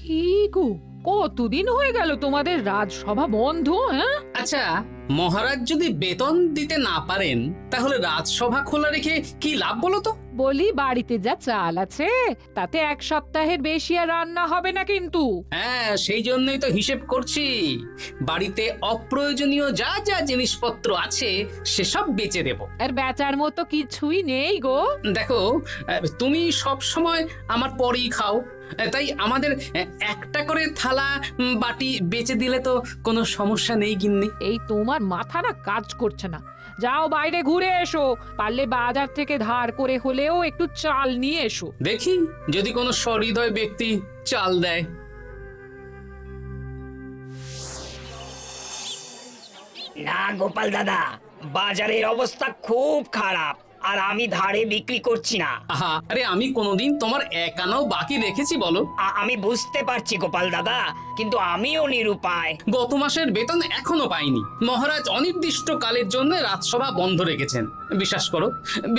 কি গো, কতদিন হয়ে গেল তোমাদের রাজসভা বন্ধ? হ্যাঁ, আচ্ছা, মহারাজ যদি বেতন দিতে না পারেন তাহলে রাজসভা খোলা রেখে কি লাভ বলো তো? বলি বাড়িতে যা চাল আছে তাতে এক সপ্তাহের বেশি আর রান্না হবে না কিন্তু। হ্যাঁ, সেই জন্যই তো হিসেব করছি। বাড়িতে অপ্রয়োজনীয় যা যা জিনিসপত্র আছে সেসব বেচে দেব। আর বেচার মতো কিছুই নেই গো। দেখো, তুমি সব সময় আমার পরেই খাও, তাই আমাদের একটা করে থালা বাটি বেচে দিলে তো কোনো সমস্যা নেই গিন্নি। এই তোমার মাথা না কাজ করছে না। যাও বাইরে ঘুরে এসো, পারলে বাজার থেকে ধার করে হলেও একটু চাল নিয়ে এসো। দেখি যদি কোনো সহৃদয় ব্যক্তি চাল দেয়। না গোপাল দাদা, বাজারের অবস্থা খুব খারাপ, আর আমি ধারে বিক্রি করছি না। আহা, আরে আমি কোনোদিন তোমার একানাও বাকি রেখেছি বলো? আমি বুঝতে পারছি গোপাল দাদা, কিন্তু আমিও নিরুপায়। গত মাসের বেতন এখনো পাইনি। মহারাজ অনির্দিষ্ট কালের জন্য রাজসভা বন্ধ রেখেছেন। বিশ্বাস করো,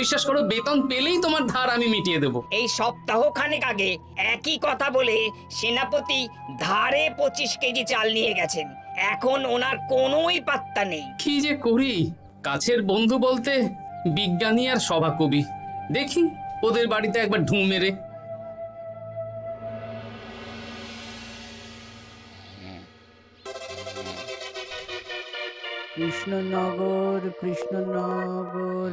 বিশ্বাস করো, বেতন পেলেই তোমার ধার আমি মিটিয়ে দেব। এই সপ্তাহ খানেক আগে একই কথা বলে সেনাপতি ধারে 25 কেজি চাল নিয়ে গেছেন। এখন ওনার কোনোই পাত্তা নেই। কি যে করি, কাছের বন্ধু বলতে বিজ্ঞানী আর সভাকবি। দেখি ওদের বাড়িতে একবার ঢুঁ মেরে। কৃষ্ণনগর কৃষ্ণনগর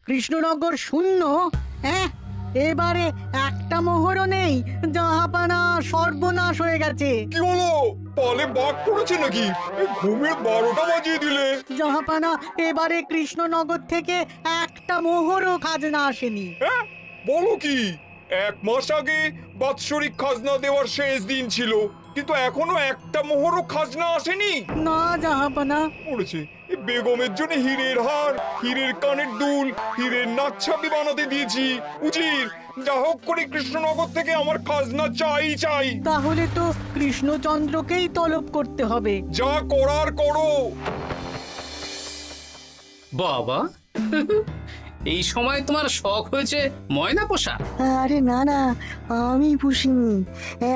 কৃষ্ণনগর শূন্য। হ্যাঁ, এবারে একটা মোহরও নেই। জাহাপানা সর্বনাশ হয়ে গেছে। কি হলো? পালে বাঘ পড়েছে নাকি? এই ঘুমের 12টা বাজিয়ে দিলে। জাহাপানা, এবারে কৃষ্ণনগর থেকে একটা মোহরও খাজনা আসেনি। হ্যাঁ, বলো কি? 1 মাস আগে বাৎসরিক খাজনা দেওয়ার শেষ দিন ছিল, কিন্তু এখনো একটা মোহরও খাজনা আসেনি। না জাহাপানা। পড়েছে এই বেগমের জন্য হীরের হার, হীরের কানের দুল, হীরের নাকছাবি বানাতে দিয়েছি। উজির, যা হোক করে কৃষ্ণনগর থেকে আমার খাজনা চাই চাই। তাহলে তো কৃষ্ণচন্দ্রকেই তলব করতে হবে। যা করার করো। বাবা, এই সময় তোমার শখ হয়েছে ময়না পোষা? আরে না না, আমি পুষিনি।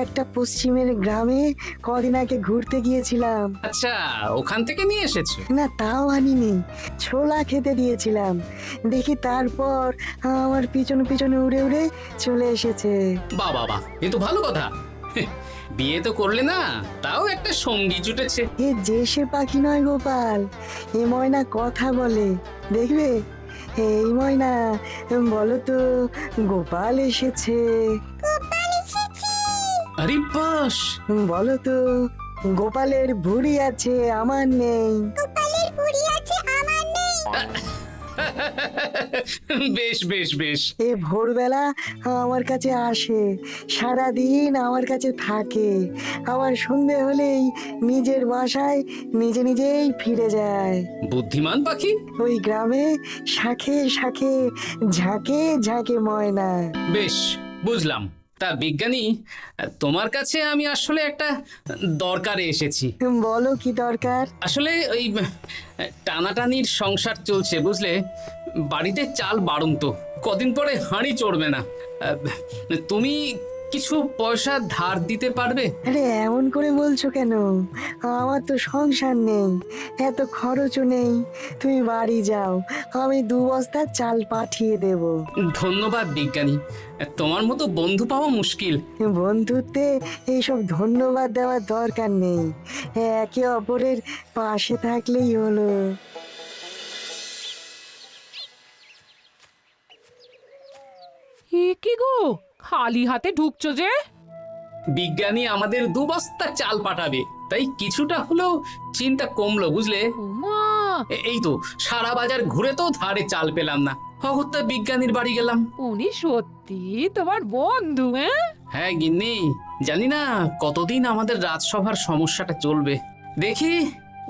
একটা পশ্চিমের গ্রামে কদিন আগে ঘুরতে গিয়েছিলাম। আচ্ছা, ওখান থেকে নিয়ে এসেছো? না, তাও আনিনি, ছোলা খেতে দিয়েছিলাম। দেখি তারপর আমার পিছনে পিছনে উড়ে উড়ে চলে এসেছে। বাহ বাহ বাহ, এ তো ভালো কথা। বিয়ে তো করলে না, তাও একটা সঙ্গী জুটেছে। এ যে সে পাখি নয় গোপাল, এ ময়না কথা বলে, দেখবে। এই ময়না, বলো তো, গোপাল এসেছে। আরে বাস, বলো তো, গোপালের ভুঁড়ি আছে আমার নেই। বেশ বেশ বেশ। এ ভোরবেলা আমার কাছে আসে, সারাদিন আমার কাছে থাকে, আবার সন্ধে হলেই নিজের বাসায় নিজে নিজেই ফিরে যায়। বুদ্ধিমান পাখি। ওই গ্রামে শাখে শাখে ঝাঁকে ঝাঁকে ময়না। বেশ, বুঝলাম। তা বিজ্ঞানী, তোমার কাছে আমি আসলে একটা দরকারে এসেছি। বলো কি দরকার? আসলে ওই টানাটানির সংসার চলছে, বুঝলে। বাড়িতে চাল বাড়ন্ত, কদিন পরে হাঁড়ি চড়বে না। তুমি কিছু পয়সা ধার দিতে পারবে? আরে এমন করে বলছো কেন? আমার তো সংসার নেই, এত খরচও নেই। তুমি বাড়ি যাও, আমি 2 বস্তা চাল পাঠিয়ে দেব। ধন্যবাদ বিজ্ঞানী, তোমার মতো বন্ধু পাওয়া মুশকিল। বন্ধুত্বে এইসব ধন্যবাদ দেওয়ার দরকার নেই, একে অপরের পাশে থাকলেই হলো। এ কি গো, খালি হাতে ঢুকছো যে? বিজ্ঞানী আমাদের 2 বস্তা চাল পাঠাবে, তাই কিছুটা হলেও চিন্তা কমলো, বুঝলে। ওমা, এই তো সারা বাজার ঘুরে তো ধারে চাল পেলাম না, অগত্যা বিজ্ঞানীর বাড়ি গেলাম। উনি সত্যি তোমার বন্ধু? হ্যাঁ, হ্যাঁ গিন্নি, জানি না কতদিন আমাদের রাজসভার সমস্যাটা চলবে। দেখি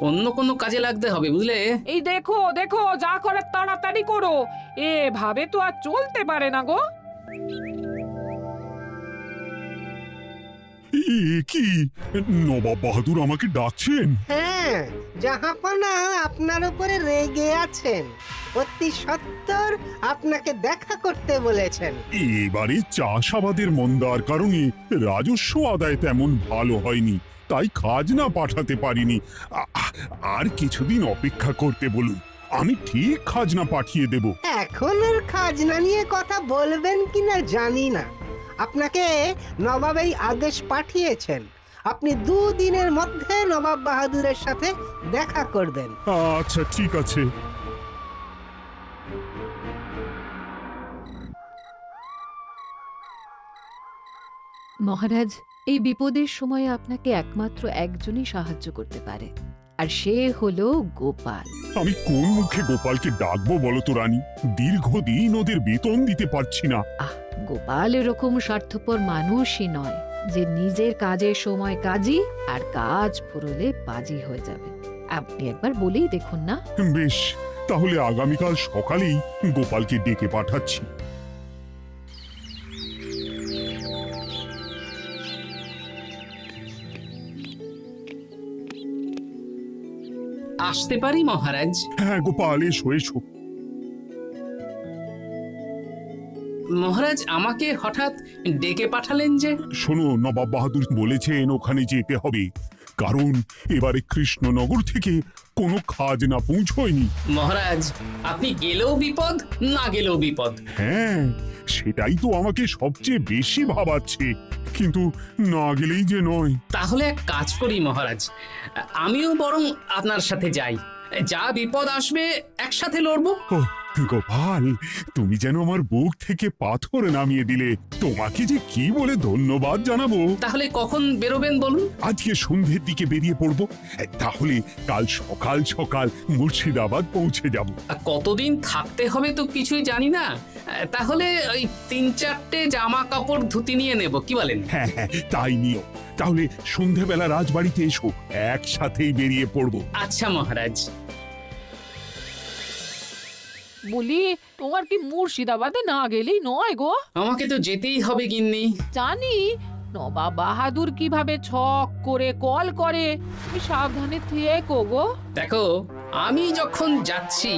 অন্য কোনো কাজে লাগতে হবে, বুঝলে। এই দেখো দেখো, যা করার তাড়াতাড়ি করো, এভাবে তো আর চলতে পারে না গো। কি নবাব বাহাদুর আমাকে ডাকছেন? হ্যাঁ, জাহাপনা আপনার উপরে রেগে আছেন। অতি সত্বর আপনাকে দেখা করতে বলেছেন। এবারে চাষাবাদের মন্দার কারণে রাজস্ব আদায় তেমন ভালো হয়নি, তাই খাজনা পাঠাতে পারিনি। আর কিছুদিন অপেক্ষা করতে বলুন, আমি ঠিক খাজনা পাঠিয়ে দেব। এখন আর খাজনা নিয়ে কথা বলবেন কিনা জানি না। আপনাকে নবাব এই আদেশ পাঠিয়েছেন, আপনি 2 দিনের মধ্যে নবাব বাহাদুরের সাথে দেখা করবেন। আচ্ছা ঠিক আছে। মহারাজ, এই বিপদের সময় আপনাকে একমাত্র একজনই সাহায্য করতে পারে, আর সে হলো গোপাল। আমি কোন মুখে গোপালকে ডাকবো বলো তো রানী? দীর্ঘদিন ওদের বেতন দিতে পারছি না। গোপাল এরকম স্বার্থপর মানুষই নয় যে নিজের কাজের সময় কাজী আর কাজ ফুরলে বাজি হয়ে যাবে। আপনি একবার বলেই দেখুন না। বেশ, তাহলে আগামীকাল সকালেই গোপালকে ডেকে পাঠাচ্ছি। আসতে পারি মহারাজ? হ্যাঁ গোপাল, এসো এসো। মহারাজ আমাকে হঠাৎ ডেকে পাঠালেন যে? শোনো, নবাব বাহাদুর বলেছেন ওখানে যেতে হবে, কারণ এবারে কৃষ্ণনগর থেকে কোনো খাজনা পৌঁছয়নি। মহারাজ, আপনি গেলেও বিপদ, না গেলেও বিপদ। হ্যাঁ, সেটাই তো আমাকে সবচেয়ে বেশি ভাবাচ্ছে, কিন্তু না গেলেই যে নয়। তাহলে এক কাজ করি মহারাজ, আমিও বরং আপনার সাথে যাই। যা বিপদ আসবে একসাথে লড়বো। ও গোপাল, তুমি যেন আমার বুক থেকে পাথর নামিয়ে দিলে। তোমাকে যে কি বলে ধন্যবাদ জানাবো। তাহলে কখন বেরোবেন বলুন? আজকে সন্ধ্যের দিকে বেরিয়ে পড়বো, তাহলে কাল সকাল সকাল মুর্শিদাবাদ পৌঁছে যাব। কতদিন থাকতে হবে তো কিছুই জানি না, তাহলে ওই 3-4টে জামা কাপড় ধুতি নিয়ে নেব, কি বলেন? হ্যাঁ হ্যাঁ, তাই নিও। তাহলে সন্ধ্যেবেলা রাজবাড়িতে এসো, একসাথেই বেরিয়ে পড়বো। আচ্ছা মহারাজ। বলি, তোমার কি মুর্শিদাবাদে না গেলেই নয় গো? আমাকে তো যেতেই হবে গিন্নি। জানি নবাব বাহাদুর কিভাবে ছক করে কল করে, তুমি সাবধানে থেকো গো। দেখো, আমি যখন যাচ্ছি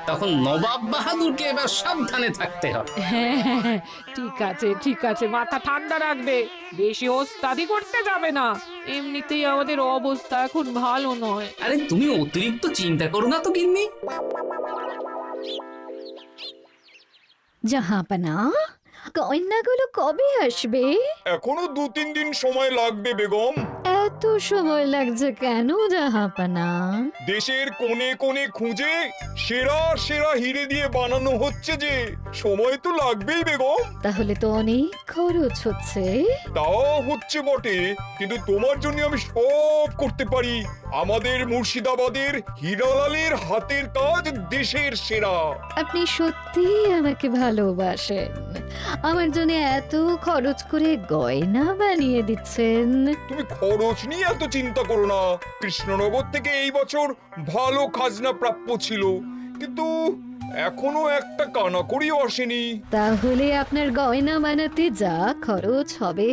তখন নবাব বাহাদুরকে এবার সাবধানে থাকতে হবে। হ্যাঁ, ঠিক আছে ঠিক আছে, মাথা ঠান্ডা রাখবে, বেশি ওস্তাদি করতে যাবে না। এমনিতেই আমাদের অবস্থা এখন ভালো নয়। আরে তুমি অতিরিক্ত চিন্তা করো না তো গিন্নি। জাহাপনা, কন্যাগুলো কবে আসবে? এখনো 2-3 দিন সময় লাগবে বেগম। এত সময় লাগছে কেন জাহাপনা? দেশের কোণে কোণে খুঁজে সেরা সেরা হিরে দিয়ে বানানো হচ্ছে যে, সময় তো লাগবেই বেগম। তাহলে তো অনেক খরচ হচ্ছে। তাও হচ্ছে বটে, কিন্তু তোমার জন্য আমি সব করতে পারি। আমাদের মুর্শিদাবাদের হীরালালের হাতের কাজ দেশের সেরা। আপনি সত্যি আমাকে ভালোবাসেন, আমার জন্য এত খরচ করে গয়না বানিয়ে দিচ্ছেন। তুমি খরচ নিয়ে এত চিন্তা করো না। কৃষ্ণনগর থেকে এই বছর ভালো খাজনা প্রাপ্য ছিল, কিন্তু এখনো একটা কানাকড়িও আসেনি। তাহলে আপনার গয়না বানাতে যা খরচ হবে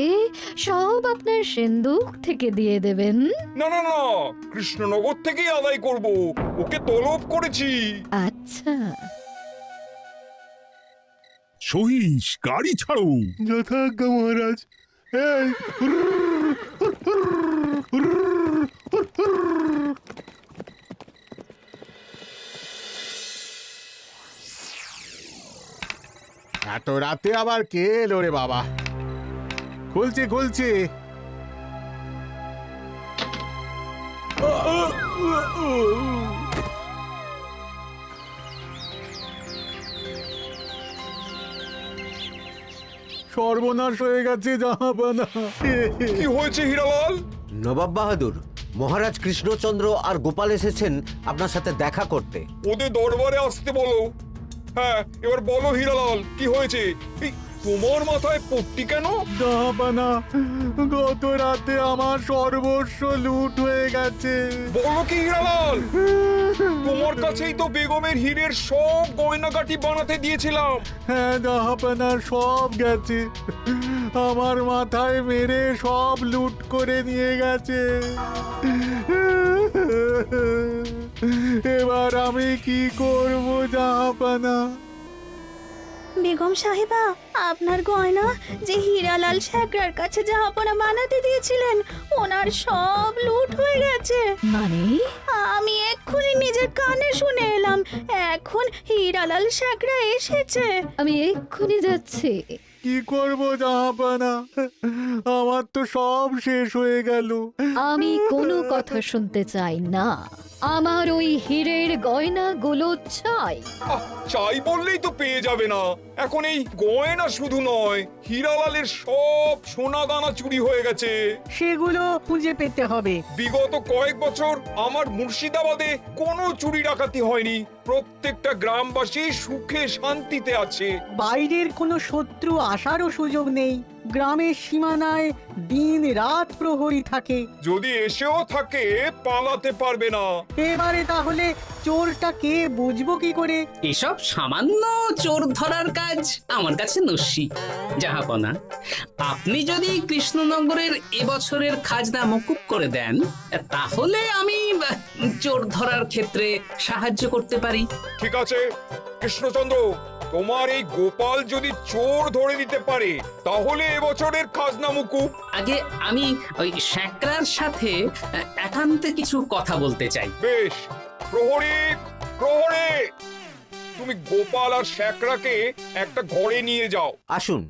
সব আপনার সিন্দুক থেকে দিয়ে দেবেন। না না না, কৃষ্ণনগর থেকেই আদায় করব, ওকে তলব করেছি। আচ্ছা, সহিস, গাড়ি ছাড়ো। যথাজ্ঞা মহারাজ। এই এত রাতে আবার কে এলো রে বাবা? খুলছে খুলছে। সর্বনাশ হয়ে গেছে জাহাপানা। কি হয়েছে হীরালাল? নবাব বাহাদুর, মহারাজ কৃষ্ণচন্দ্র আর গোপাল এসেছেন আপনার সাথে দেখা করতে। ওদের দরবারে আসতে বলো। হ্যাঁ, এবার বলো হীরালাল, কি হয়েছে? তোমার মাথায় পট্টি কেন? জাহাপানা, গত রাতে আমার সর্বস্ব লুট হয়ে গেছে। বলো কি হীরালাল, তোমার কাছেই তো বেগমের হীরের সব গয়নাগাটি বানাতে দিয়েছিলাম। হ্যাঁ জাহাপানা, সব গেছে। আমার মাথায় মেরে সব লুট করে নিয়ে গেছে। এবার আমি কি করব জাহাপানা? বেগম সাহেবা, আপনার গয়না যে হীরালাল শেখরার কাছে জাহাপনা বানাতে দিয়েছিলেন, ওনার সব লুট হয়ে গেছে। মানে? আমি এক্ষুনি নিজের কানে শুনে এলাম, এখন হীরালাল শেখরা এসেছে। আমি এক্ষুনি যাচ্ছি। কি করব জাহাপানা? আমার তো সব শেষ হয়ে গেল। আমি কোনো কথা শুনতে চাই না। আমার ওই হীরের গয়নাগুলো চাই। চাই বললেই তো পেয়ে যাবে না। এখন এই গয়না শুধু নয়, হীরালালের সব সোনা দানা চুরি হয়ে গেছে। সেগুলো খুঁজে পেতে হবে। বিগত কয়েক বছর আমার মুর্শিদাবাদে কোনো চুরি ডাকাতি হয়নি। প্রত্যেকটা গ্রামবাসী সুখে শান্তিতে আছে। বাইরের কোনো শত্রু আসারও সুযোগ নেই। গ্রামের সীমানায় দিন রাত প্রহরী থাকে। যদি এসেও থাকে, পালাতে পারবে না। এবারে তাহলে চোরটা কে বুঝবো কি করে? এসব সামান্য চোর ধরার কাজ আমার কাছে নস্যি। জাহাপনা, আপনি যদি কৃষ্ণনগরের এবছরের খাজনা মকুব করে দেন, তাহলে আমি চোর ধরার ক্ষেত্রে সাহায্য করতে পারি। ঠিক আছে কৃষ্ণচন্দ্র, তোমার এই গোপাল যদি চোর ধরে দিতে পারে, তাহলে এবছরের খাজনা মুকুব। আগে আমি ওই শেখরার সাথে একান্তে কিছু কথা বলতে চাই। বেশ, প্রহরী প্রহরী, তুমি গোপাল আর শেখরাকে একটা ঘরে নিয়ে যাও। আসুন।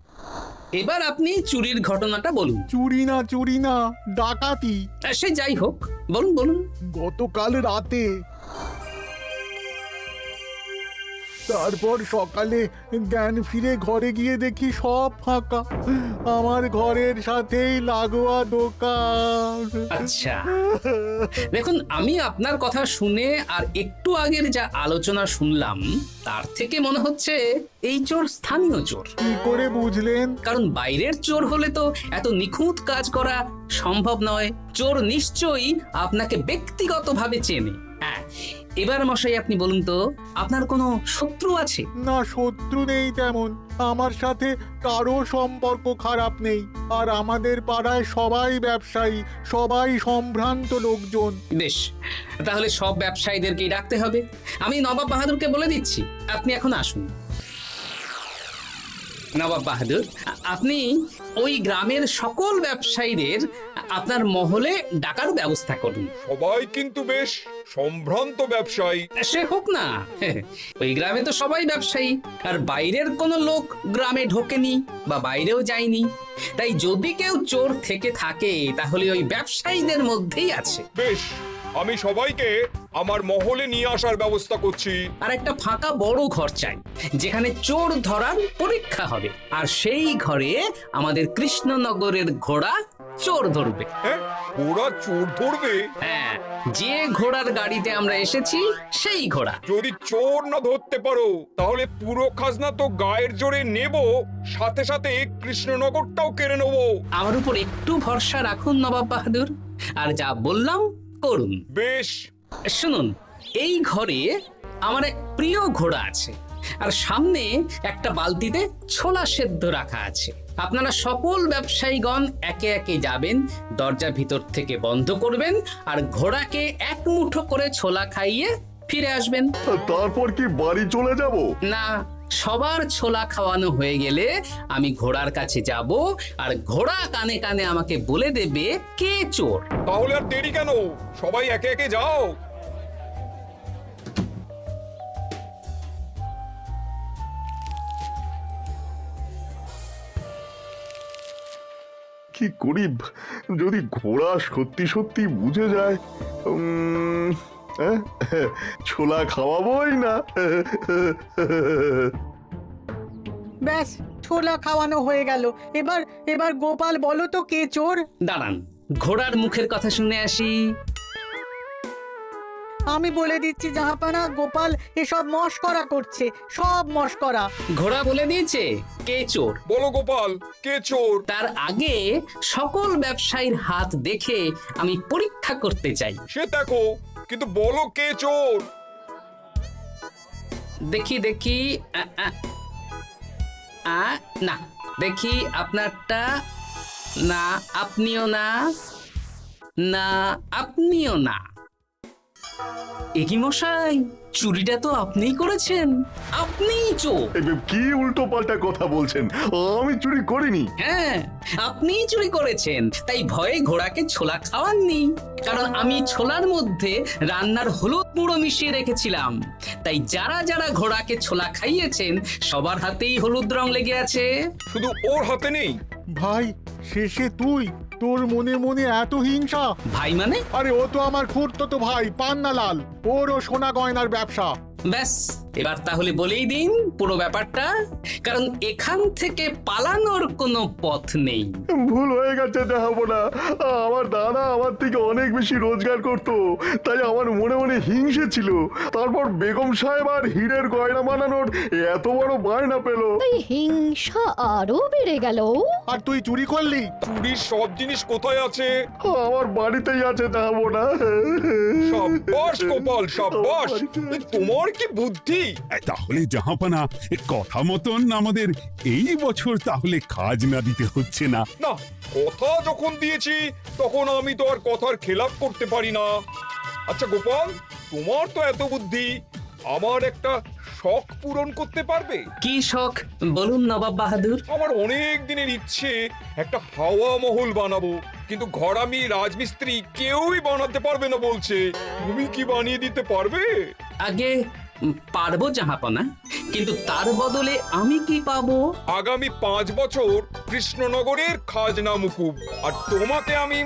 এবার আপনি চুরির ঘটনাটা বলুন। চুরি না, ডাকাতি। সে যাই হোক, বলুন বলুন। গতকাল রাতে, তারপর সকালে জ্ঞান ফিরে ঘরে গিয়ে দেখি সব ফাঁকা। আমার ঘরের সাথেই লাগোয়া দোকান। আচ্ছা, দেখুন, আমি আপনার কথা শুনে আর একটু আগের যা আলোচনা শুনলাম, তার থেকে মনে হচ্ছে এই চোর স্থানীয় চোর। কি করে বুঝলেন? কারণ বাইরের চোর হলে তো এত নিখুঁত কাজ করা সম্ভব নয়। চোর নিশ্চয়ই আপনাকে ব্যক্তিগতভাবে চেনে। হ্যাঁ, এবার মশাই আপনি বলুন তো, আপনার কোনো শত্রু আছে? না, শত্রু নেই তেমন। আমার সাথে কারো সম্পর্ক খারাপ নেই। আর আমাদের পাড়ায় সবাই ব্যবসায়ী, সবাই সম্ভ্রান্ত লোকজন। বেশ, তাহলে সব ব্যবসায়ীদেরকেই ডাকতে হবে। আমি নবাব বাহাদুরকে বলে দিচ্ছি, আপনি এখন আসুন। নবাব বাহাদুর, আপনি ওই গ্রামের সকল ব্যবসায়ীদের আপনার মহলে ডাকার ব্যবস্থা করুন। সবাই কিন্তু বেশ সম্ভ্রান্ত ব্যবসায়ী। সে হোক না, ওই গ্রামে তো সবাই ব্যবসায়ী, আর বাইরের কোনো লোক গ্রামে ঢোকেনি বা বাইরেও যায়নি। তাই যদি কেউ চোর থেকে থাকে, তাহলে ওই ব্যবসায়ীদের মধ্যেই আছে। বেশ, আমি সবাইকে আমার মহলে নিয়ে আসার ব্যবস্থা করছি। আর একটা ফাঁকা বড় ঘর চাই, যেখানে চোর ধরার পরীক্ষা হবে। আর সেই ঘরে আমাদের কৃষ্ণনগরের ঘোড়া চোর ধরবে। হ্যাঁ, ঘোড়া চোর ধরবে? হ্যাঁ, যে ঘোড়ার গাড়িতে আমরা এসেছি সেই ঘোড়া। যদি চোর না ধরতে পারো, তাহলে পুরো খাজনা তো গায়ের জোরে নেব, সাথে সাথে কৃষ্ণনগরটাও কেড়ে নেব। আমার উপর একটু ভরসা রাখুন নবাব বাহাদুর, আর যা বললাম করুন। বেশ, শুনুন, এই ঘরে আমার এক প্রিয় ঘোড়া আছে, আর সামনে একটা বালতিতে ছোলা সেদ্ধ রাখা আছে। আপনারা সকল ব্যবসায়ীগণ একে একে যাবেন, দরজা ভিতর থেকে বন্ধ করবেন, আর ঘোড়াকে এক মুঠো করে ছোলা খাইয়ে ফিরে আসবেন। তারপর কি বাড়ি চলে যাব? না, সবার ছোলা খাওয়ানো হয়ে গেলে আমি ঘোড়ার কাছে যাব, আর ঘোড়া কানে কানে আমাকে বলে দেবে কে চোর। তাহলে আর দেরি কেন, সবাই একে একে যাও। কি করি যদি ঘোড়া সত্যি সত্যি বুঝে যায়? ছোলা খাওয়াবোই না। ব্যাস, ছোলা খাওয়ানো হয়ে গেল। এবার গোপাল বলো তো কে চোর? দাঁড়ান, ঘোড়ার মুখের কথা শুনে আসি। আমি বলে দিচ্ছি জাহাপানা, গোপাল এসব মশকরা করছে, সব মশকরা। ঘোড়া বলে দিয়েছে কে চোর। বলো গোপাল, কে চোর? তার আগে সকল ব্যবসায়ীর হাত দেখে আমি পরীক্ষা করতে চাই। সে দেখো, কিন্তু বলো কে চোর? দেখি দেখি না, দেখি আপনারটা। না, আপনিও না। না, আপনিও না। একি মশাই, চুরিটা তো আপনিই করেছেন, আপনিই চোর। কি উল্টো পাল্টা কথা বলছেন? আমি চুরি করিনি। হ্যাঁ, আপনিই চুরি করেছেন, তাই ভয়ে ঘোড়াকে ছোলা খাওয়াননি। কারণ আমি ছোলার মধ্যে রান্নার হলুদ গুঁড়ো মিশিয়ে রেখেছিলাম, তাই যারা যারা ঘোড়াকে ছোলা খাইয়েছেন সবার হাতেই হলুদ রং লেগে আছে। শুধু ওর হাতে নেই। ভাই, শেষে তুই? তোর মনে মনে এত হিংসা? ভাই মানে? আরে ও তো আমার খুড়তো ভাই পান্নালাল, ওরও সোনা গয়নার ব্যবসা। ব্যাস, এবার তাহলে বলেই দিন পুরো ব্যাপারটা, কারণ এখান থেকে পালানোর কোনো পথ নেই। ভুল হয়ে গেছে দেখাবো না। আমার দাদা আমার থেকে অনেক বেশি রোজগার করতো, তাই আমার মনে মনে হিংসে ছিল। তারপর বেগম সাহেব আর হীরের গয়না বানানোর এত বড় বায়না পেল, তাই হিংসা আরো বেড়ে গেল। আর তুই চুরি করলি? চুরির সব জিনিস কোথায় আছে? আমার বাড়িতেই আছে দেখাবো না। সাব্বাস গোপাল, সাব্বাস। তোমার কি বুদ্ধি! তাহলে জাহাপানা, কথা মতন আমাদের এই বছর তাহলে খাজনা দিতে হচ্ছে না। না, কথা যখন দিয়েছি তখন আমি তো আর কথার খেলাপ করতে পারি না। আচ্ছা গোপাল, তোমার তো এত বুদ্ধি, আমার একটা শখ পূরণ করতে পারবে? কি শখ বলুন নবাব বাহাদুর। আমার অনেক দিনের ইচ্ছে একটা হাওয়া মহল বানাবো, কিন্তু ঘরামি রাজমিস্ত্রি কেউই বানাতে পারবে না বলছে। তুমি কি বানিয়ে দিতে পারবে? আগে পারবো জাহাপনা, কিন্তু তার বদলে আমি কি পাবো? আগামী 5 বছর কৃষ্ণনগরের খাজনা মুকুব, আর তোমাকে আমি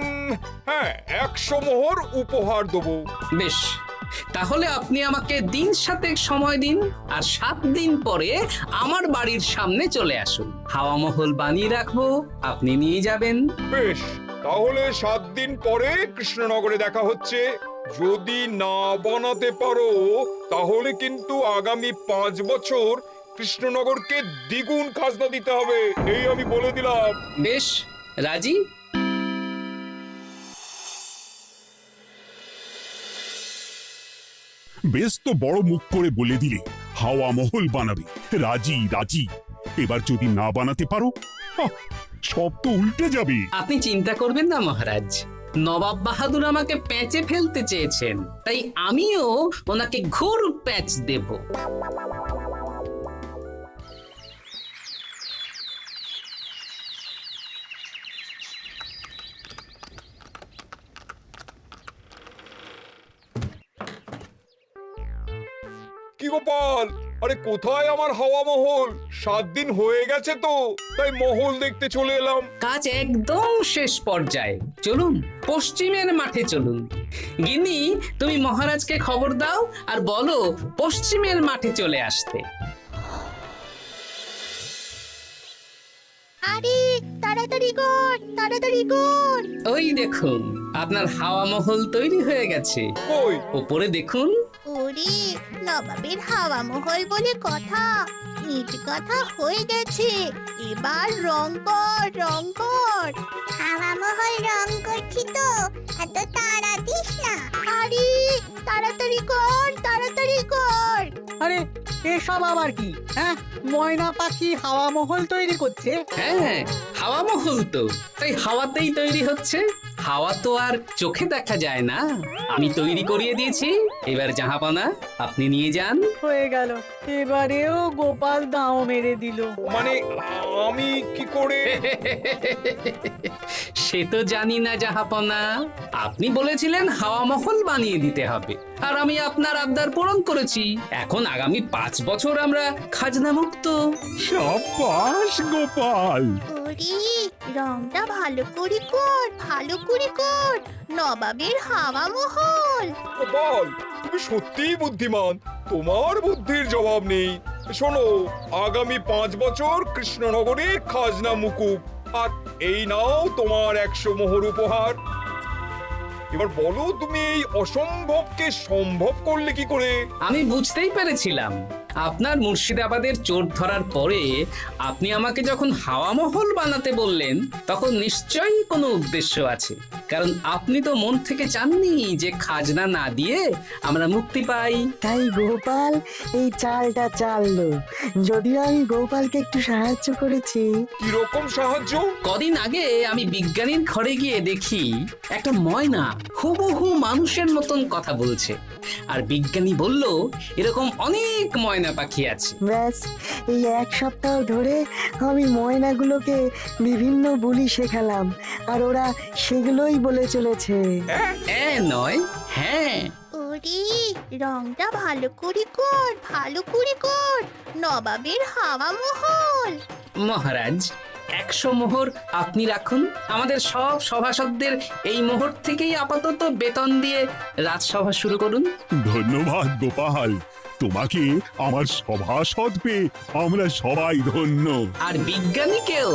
100 মোহর উপহার দেবো। বেশ, তাহলে আপনি আমাকে দিন 7 সময় দিন, আর 7 দিন পরে আমার বাড়ির সামনে চলে আসুন। হাওয়া মহল বানিয়ে রাখবো, আপনি নিয়ে যাবেন। বেশ, তাহলে 7 দিন পরে কৃষ্ণনগরে দেখা হচ্ছে। যদি না বানাতে পারো তাহলে কিন্তু আগামী 5 বছর কৃষ্ণনগরকে দ্বিগুণ খাজনা দিতে হবে, এই আমি বলে দিলাম। বেশ, রাজি। বেশ তো বড় মুখ করে বলে দিলে হাওয়া মহল বানাবে। রাজি রাজি। এবার যদি না বানাতে পারো, সব তো উল্টে যাবে। আপনি চিন্তা করবেন না মহারাজ, নবাব বাহাদুর আমাকে প্যাঁচে ফেলতে চেয়েছেন, তাই আমিও ওনাকে ঘোর প্যাঁচ দেব। কি গোপাল, আরে কোথায় আমার হাওয়া মহল? 7 দিন হয়ে গেছে তো, তাই মহল দেখতে চলে এলাম। কাজ একদম শেষ পর্যায়ে, চলুন পশ্চিমের মাঠে চলুন। গিন্নি, তুমি মহারাজকে খবর দাও আর বলো পশ্চিমের মাঠে চলে আসতে। আরে তাড়াতাড়ি কর, তাড়াতাড়ি কর। ওই দেখুন, আপনার হাওয়া মহল তৈরি হয়ে গেছে। কই? ওপরে দেখুন। ওরে, নবাবের হাওয়া মহল বলে কথা, ইট কথা হয়ে গেছে। এবার রং কর, রং কর। হাওয়া মহল রং করছি তো, এত তাড়া দিস না। আরে তাড়াতাড়ি কর, তাড়াতাড়ি কর। আরে এসব আবার কি? ময়না পাখি হাওয়া মহল তৈরি করছে? হ্যাঁ, হাওয়া মহল তো, তাই হাওয়াতেই তৈরি হচ্ছে। হাওয়া তো আর চোখে দেখা যায় না, আমি তৈরি করিয়ে দিয়েছি। এবার জাহাপানা আপনি নিয়ে যান। হয়ে গেল, এবারেও গোপাল দাও মেরে দিল। মানে আমি কি করে? সে তো জানি না জাহাপনা, আপনি বলেছিলেন হাওয়া মহল বানিয়ে দিতে হবে, আর আমি আপনার আবদার পূরণ করেছি। এখন আগামী 5 বছর আমরা খাজনা মুক্ত। সাব্বাস গোপাল। ওরে, রংটা ভালো করে কর, ভালো করে কর। নবাবের হাওয়া মহল। গোপাল, তুমি সত্যিই বুদ্ধিমান, তোমার বুদ্ধির জবাব নেই। শোনো, আগামী 5 বছর কৃষ্ণনগরের খাজনা মুকুব, আর এই নাও তোমার 100 মোহর উপহার। এবার বলো তুমি এই অসম্ভবকে সম্ভব করলে কি করে? আমি বুঝতেই পেরেছিলাম আপনার মুর্শিদাবাদের চোর ধরার পরে আপনি আমাকে যখন হাওয়া মহল বানাতে বললেন তখন নিশ্চয়ই কোনো উদ্দেশ্য আছে, কারণ আপনি তো মন থেকে চাননি যে খাজনা না দিয়ে আমরা মুক্তি পাই। তাই গোপাল এই চালটা চাললো। যদিও আমি গোপালকে একটু সাহায্য করেছি। কিরকম সাহায্য? কদিন আগে আমি বিজ্ঞানীর ঘরে গিয়ে দেখি একটা ময়না হুবহু মানুষের মতন কথা বলছে, আর বিজ্ঞানী বলল এরকম অনেক ময়না পাখি আছে। ব্যাস এই এক সপ্তাহ ধরে আমি ময়নাগুলোকে বিভিন্ন বুলি শেখালাম, আর ওরা সেগুলোই বলে চলেছে। নয় হ্যাঁ। ওরে রংটা ভালো করে কর, ভালো করে কর, নবাবের হাওয়া মহল। মহারাজ 100 মোহর আপনি রাখুন। আমাদের সব সভাসদদের এই মোহর থেকেই আপাতত বেতন দিয়ে রাজসভা শুরু করুন। ধন্যবাদ গোপাল, তোমাকে আমার সভাসদ পেয়ে আমরা সবাই ধন্য। আর বিজ্ঞানীকেও।